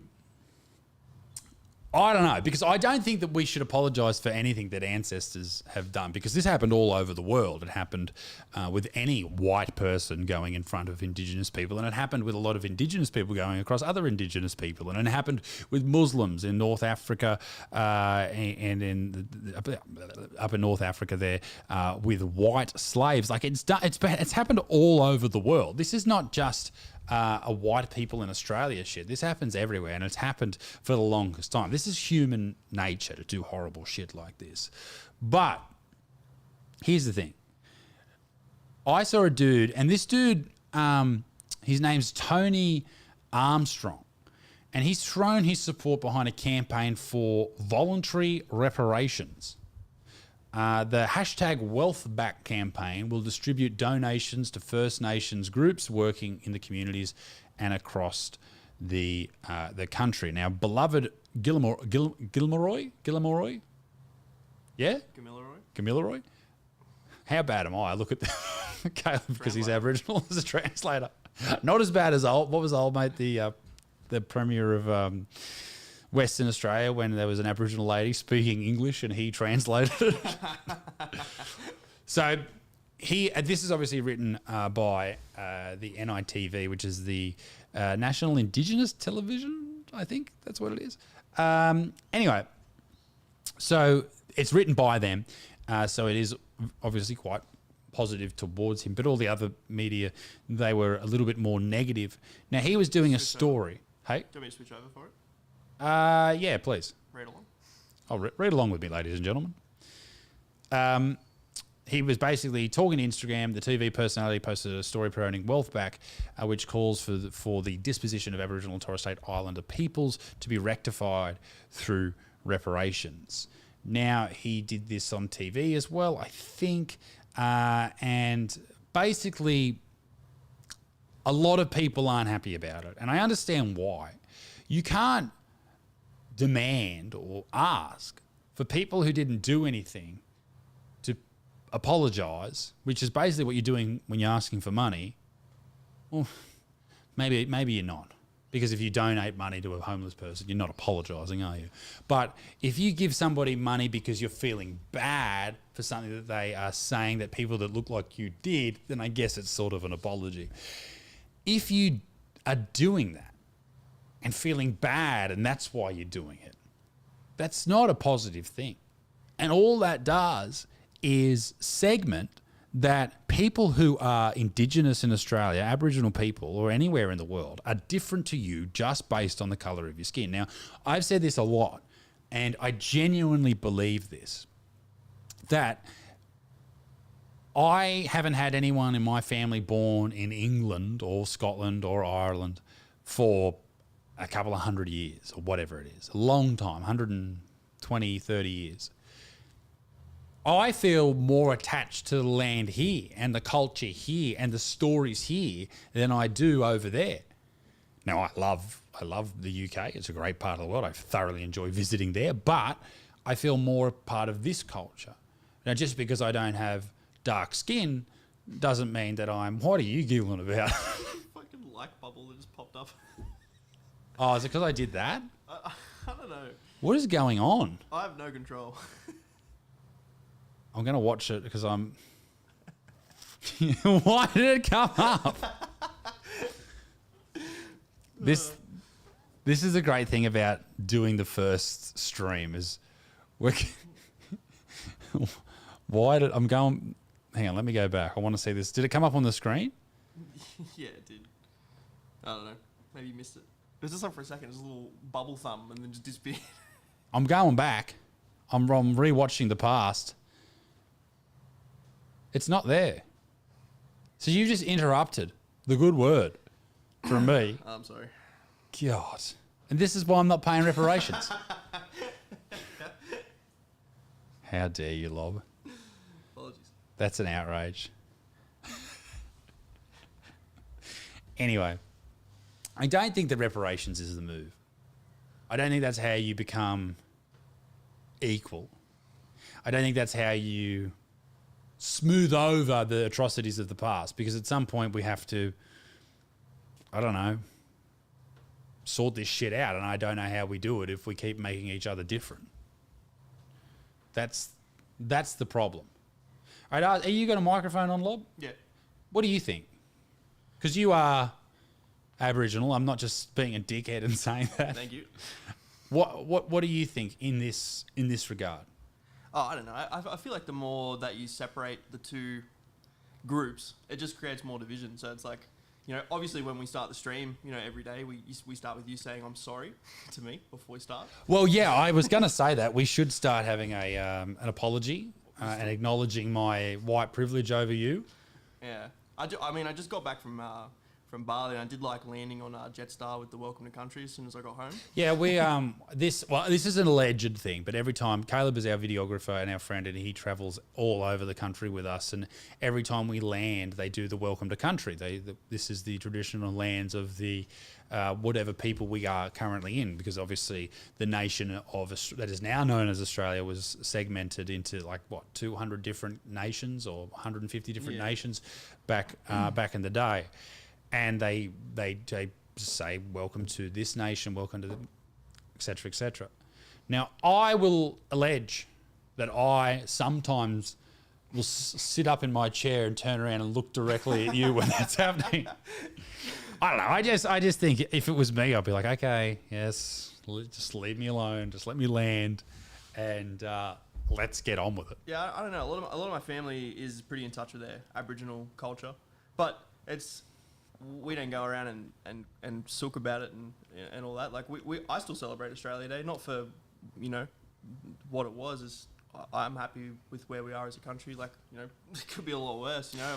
Speaker 1: I don't know, because I don't think that we should apologise for anything that ancestors have done, because this happened all over the world. It happened with any white person going in front of Indigenous people, and it happened with a lot of Indigenous people going across other Indigenous people, and it happened with Muslims in North Africa and up in North Africa there with white slaves. Like it's happened all over the world. This is not just a white people in Australia shit. This happens everywhere, and it's happened for the longest time. This is human nature to do horrible shit like this. But here's the thing. I saw a dude, and this dude, his name's Tony Armstrong, and he's thrown his support behind a campaign for voluntary reparations. The hashtag WealthBack campaign will distribute donations to First Nations groups working in the communities and across the country. Now, beloved Gilmoroy? Yeah? Gamilaroi? How bad am I? I look at Caleb because he's Aboriginal as a translator. Not as bad as what was old mate, the Premier of Western Australia, when there was an Aboriginal lady speaking English and he translated it. So this is obviously written by the NITV, which is the National Indigenous Television, I think that's what it is. Anyway, so it's written by them, so it is obviously quite positive towards him, but all the other media, they were a little bit more negative. Now, he was doing a story. Hey?
Speaker 2: Do you want me to switch over for it?
Speaker 1: Yeah, please.
Speaker 2: Read along.
Speaker 1: I'll read along with me, ladies and gentlemen. He was basically talking to Instagram. The TV personality posted a story promoting WealthBack, which calls for the disposition of Aboriginal and Torres Strait Islander peoples to be rectified through reparations. Now, he did this on TV as well, I think, and basically a lot of people aren't happy about it, and I understand why. You can't demand or ask for people who didn't do anything to apologise, which is basically what you're doing when you're asking for money. Well, maybe you're not, because if you donate money to a homeless person, you're not apologising, are you? But if you give somebody money because you're feeling bad for something that they are saying that people that look like you did, then I guess it's sort of an apology. If you are doing that and feeling bad, and that's why you're doing it, that's not a positive thing. And all that does is segment that people who are Indigenous in Australia, Aboriginal people, or anywhere in the world, are different to you just based on the colour of your skin. Now, I've said this a lot, and I genuinely believe this, that I haven't had anyone in my family born in England or Scotland or Ireland for a couple of 100 years or whatever it is, a long time, 120, 30 years. I feel more attached to the land here and the culture here and the stories here than I do over there. Now, I love the UK. It's a great part of the world. I thoroughly enjoy visiting there, but I feel more part of this culture. Now, just because I don't have dark skin doesn't mean that what are you giggling about?
Speaker 2: Fucking like bubble that just popped up.
Speaker 1: Oh, is it because I did that?
Speaker 2: I don't know.
Speaker 1: What is going on?
Speaker 2: I have no control.
Speaker 1: I'm going to watch it because I'm... Why did it come up? This is the great thing about doing the first stream is... I'm going... Hang on, let me go back. I want to see this. Did it come up on the screen?
Speaker 2: Yeah, it did. I don't know. Maybe you missed it. It was just up for a second. It was a little bubble thumb and then just disappeared.
Speaker 1: I'm going back. I'm rewatching the past. It's not there. So you just interrupted The good word from me.
Speaker 2: I'm sorry.
Speaker 1: God. And this is why I'm not paying reparations. How dare you, Lob?
Speaker 2: Apologies.
Speaker 1: That's an outrage. Anyway, I don't think that reparations is the move. I don't think that's how you become equal. I don't think that's how you smooth over the atrocities of the past, because at some point we have to, I don't know, sort this shit out, and I don't know how we do it if we keep making each other different. That's the problem. All right, are you got a microphone on, Lob?
Speaker 2: Yeah.
Speaker 1: What do you think? Because you are Aboriginal. I'm not just being a dickhead and saying that.
Speaker 2: Thank you.
Speaker 1: What do you think in this regard?
Speaker 2: Oh, I don't know. I feel like the more that you separate the two groups, it just creates more division. So it's like, you know, obviously when we start the stream, you know, every day we start with you saying I'm sorry to me before we start.
Speaker 1: Well, yeah, I was going to say that we should start having an apology and acknowledging my white privilege over you.
Speaker 2: Yeah. I just got back from Bali, and I did like landing on Jetstar with the welcome to country as soon as I got home.
Speaker 1: Yeah, we this is an alleged thing, but every time Caleb is our videographer and our friend, and he travels all over the country with us, and every time we land, they do the welcome to country. This is the traditional lands of the whatever people we are currently in, because obviously the nation that is now known as Australia was segmented into 200 different nations or 150 different nations back in the day. And they say, welcome to this nation, welcome to, et cetera, et cetera. Now, I will allege that I sometimes will sit up in my chair and turn around and look directly at you when that's happening. I don't know. I just think if it was me, I'd be like, okay, yes, just leave me alone. Just let me land and let's get on with it.
Speaker 2: Yeah, I don't know. A lot of my family is pretty in touch with their Aboriginal culture, but we don't go around and sook about it and all that. Like I still celebrate Australia Day, not for, you know, what it was. I'm happy with where we are as a country. Like, you know, it could be a lot worse. You know,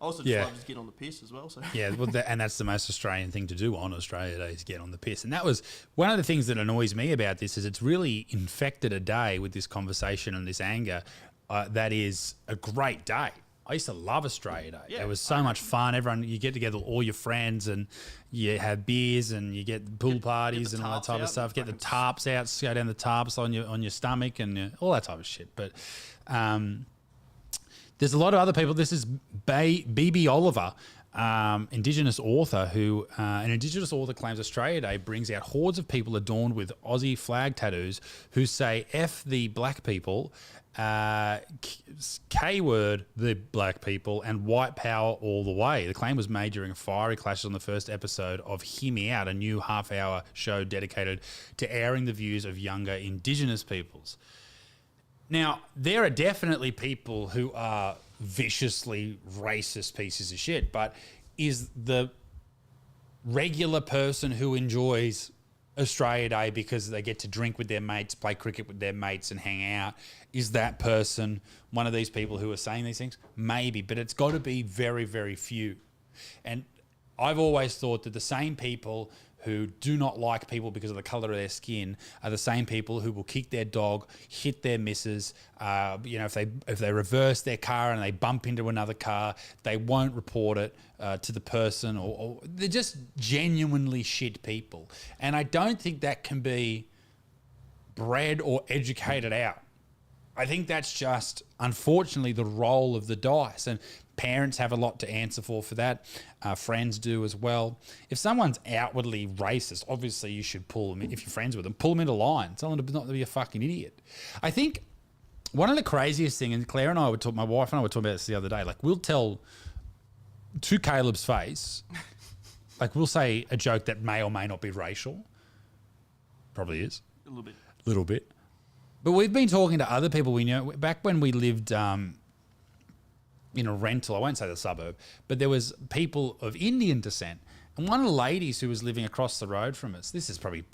Speaker 2: I also just love to get on the piss as well. So
Speaker 1: yeah, well, and that's the most Australian thing to do on Australia Day, is get on the piss. And that was one of the things that annoys me about this, is it's really infected a day with this conversation and this anger. That is a great day. I used to love Australia Day. Yeah, it was so much fun. You get together with all your friends and you have beers and you get pool parties and all that type of stuff. Get the tarps out, go down the tarps on your stomach and all that type of shit. But there's a lot of other people. This is B.B. Oliver, Indigenous author, who an Indigenous author claims Australia Day brings out hordes of people adorned with Aussie flag tattoos who say F the black people, K-word the black people, and white power all the way. The claim was made during fiery clashes on the first episode of Hear Me Out, a new half-hour show dedicated to airing the views of younger Indigenous peoples. Now, there are definitely people who are viciously racist pieces of shit, but is the regular person who enjoys Australia Day because they get to drink with their mates, play cricket with their mates and hang out, is that person one of these people who are saying these things? Maybe, but it's got to be very, very few. And I've always thought that the same people who do not like people because of the colour of their skin are the same people who will kick their dog, hit their missus. If they reverse their car and they bump into another car, they won't report it to the person, or they're just genuinely shit people. And I don't think that can be bred or educated out. I think that's just, unfortunately, the roll of the dice. And parents have a lot to answer for that. Friends do as well. If someone's outwardly racist, obviously you should pull them in. If you're friends with them, pull them into line. Tell them not to be a fucking idiot. I think one of the craziest things, and Claire and I my wife and I were talking about this the other day, like we'll tell to Caleb's face, like we'll say a joke that may or may not be racial. Probably is.
Speaker 2: A little bit.
Speaker 1: Little bit. But we've been talking to other people we know. Back when we lived in a rental, I won't say the suburb, but there was people of Indian descent. And one of the ladies who was living across the road from us, this is probably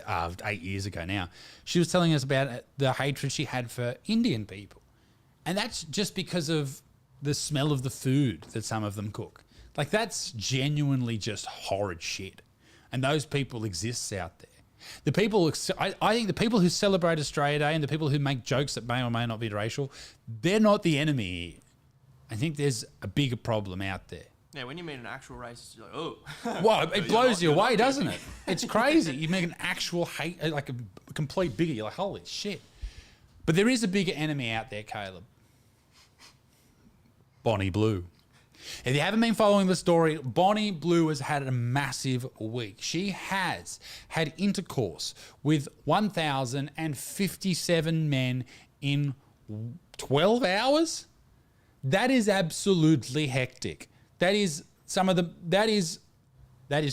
Speaker 1: 8 years ago now, she was telling us about the hatred she had for Indian people. And that's just because of the smell of the food that some of them cook. Like, that's genuinely just horrid shit. And those people exist out there. The people, I think the people who celebrate Australia Day and the people who make jokes that may or may not be racial, they're not the enemy. I think there's a bigger problem out there.
Speaker 2: Yeah, when you meet an actual racist, you're like, oh.
Speaker 1: Well, it blows you away, doesn't it? It's crazy. You make an actual hate, like a complete bigot. You're like, holy shit. But there is a bigger enemy out there, Caleb. Bonnie Blue. If you haven't been following the story, Bonnie Blue has had a massive week. She has had intercourse with 1,057 men in 12 hours. That is absolutely hectic. That is that is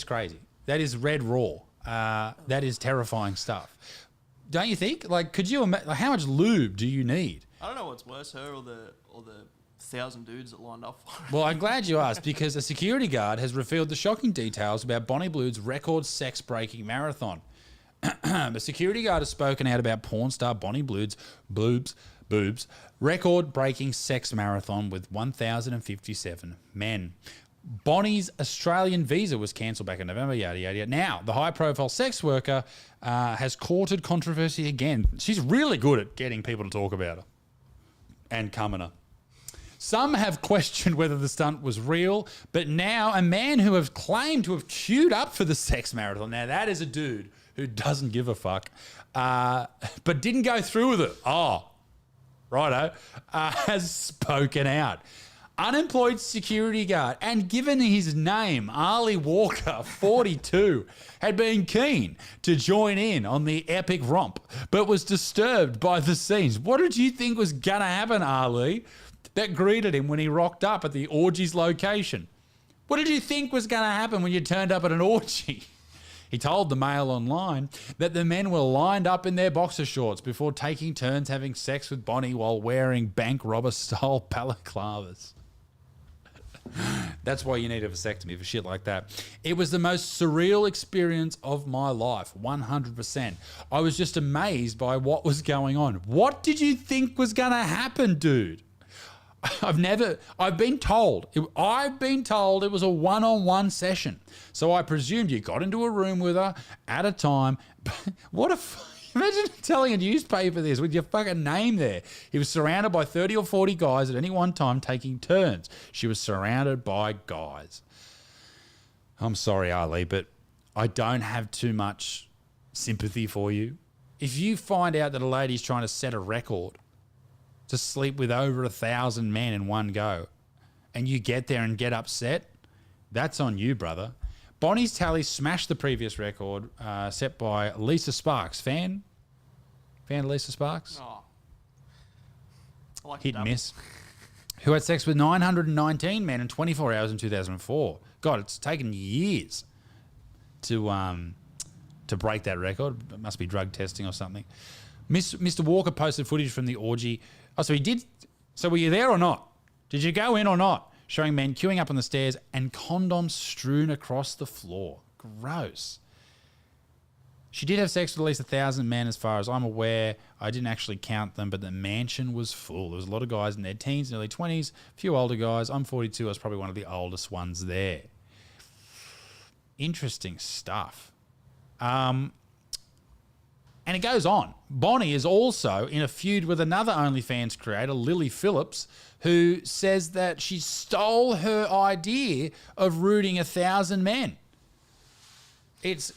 Speaker 1: crazy. That is red raw. That is terrifying stuff. Don't you think? Like, could you imagine, how much lube do you need?
Speaker 2: I don't know what's worse, her or the 1,000 dudes that lined up for her.
Speaker 1: Well, I'm glad you asked, because a security guard has revealed the shocking details about Bonnie Blue's record sex-breaking marathon. The security guard has spoken out about porn star Bonnie Blue's boobs, record-breaking sex marathon with 1,057 men. Bonnie's Australian visa was cancelled back in November, yada, yada, yada. Now, the high-profile sex worker has courted controversy again. She's really good at getting people to talk about her and coming her. Some have questioned whether the stunt was real, but now a man who has claimed to have queued up for the sex marathon, now that is a dude who doesn't give a fuck, but didn't go through with it. Oh, righto, has spoken out. Unemployed security guard, and given his name, Ali Walker, 42, had been keen to join in on the epic romp, but was disturbed by the scenes. What did you think was going to happen, Ali, that greeted him when he rocked up at the orgy's location? What did you think was going to happen when you turned up at an orgy? He told the Mail Online that the men were lined up in their boxer shorts before taking turns having sex with Bonnie while wearing bank robber-style balaclavas. That's why you need a vasectomy, for shit like that. It was the most surreal experience of my life, 100%. I was just amazed by what was going on. What did you think was going to happen, dude? I've been told it was a one-on-one session. So I presumed you got into a room with her at a time. Imagine telling a newspaper this with your fucking name there. He was surrounded by 30 or 40 guys at any one time taking turns. She was surrounded by guys. I'm sorry, Ali, but I don't have too much sympathy for you. If you find out that a lady's trying to set a record to sleep with over 1,000 men in one go, and you get there and get upset, that's on you, brother. Bonnie's tally smashed the previous record set by Lisa Sparks. Fan of Lisa Sparks?
Speaker 2: Oh. I like
Speaker 1: Hit and miss. Who had sex with 919 men in 24 hours in 2004. God, it's taken years to break that record. It must be drug testing or something. Mr. Walker posted footage from the orgy. Oh, so he did. So were you there or not? Did you go in or not? Showing men queuing up on the stairs and condoms strewn across the floor. Gross. She did have sex with at least 1,000 men as far as I'm aware. I didn't actually count them, but the mansion was full. There was a lot of guys in their teens and early 20s, a few older guys. I'm 42. I was probably one of the oldest ones there. Interesting stuff. And it goes on. Bonnie is also in a feud with another OnlyFans creator, Lily Phillips, who says that she stole her idea of rooting 1,000 men. It's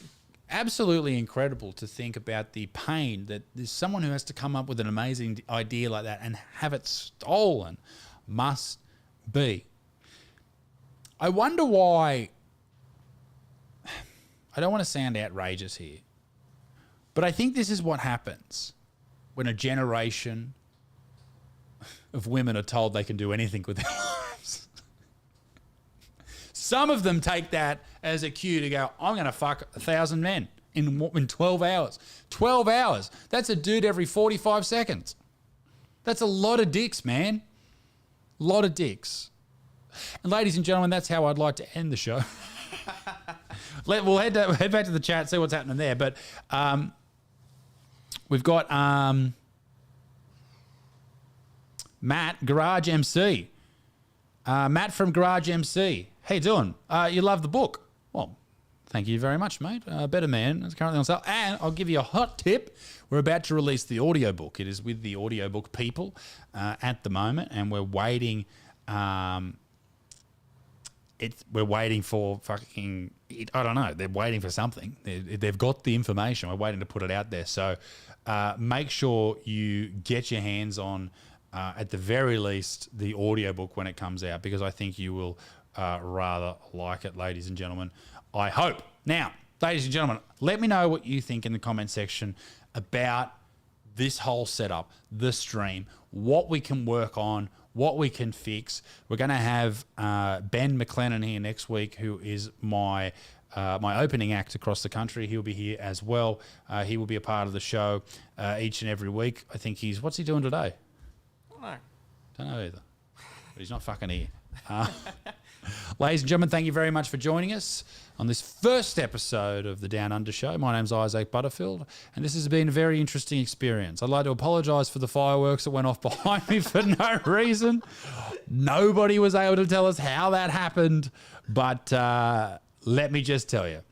Speaker 1: absolutely incredible to think about the pain that there's someone who has to come up with an amazing idea like that and have it stolen must be. I wonder why. I don't want to sound outrageous here, but I think this is what happens when a generation of women are told they can do anything with their lives. Some of them take that as a cue to go, I'm going to fuck 1,000 men in 12 hours. 12 hours. That's a dude every 45 seconds. That's a lot of dicks, man. A lot of dicks. And ladies and gentlemen, that's how I'd like to end the show. We'll head back to the chat, see what's happening there. But we've got Matt, Garage MC. Matt from Garage MC how you doing? You love the book. Well, thank you very much, mate. Better Man is currently on sale. And I'll give you a hot tip. We're about to release the audiobook. It is with the audiobook people at the moment, and we're waiting. We're waiting for fucking. I don't know. They're waiting for something. They've got the information. We're waiting to put it out there. So make sure you get your hands on, at the very least, the audiobook when it comes out, because I think you will rather like it, ladies and gentlemen. I hope. Now, ladies and gentlemen, let me know what you think in the comment section about this whole setup, the stream, what we can work on, what we can fix. We're going to have Ben McLennan here next week, who is my opening act across the country. He'll be here as well. He will be a part of the show each and every week. I think what's he doing today? Don't know either. But he's not fucking here. Ladies and gentlemen, thank you very much for joining us on this first episode of the Down Under Show. My name's Isaac Butterfield, and this has been a very interesting experience. I'd like to apologise for the fireworks that went off behind me for no reason. Nobody was able to tell us how that happened, but let me just tell you,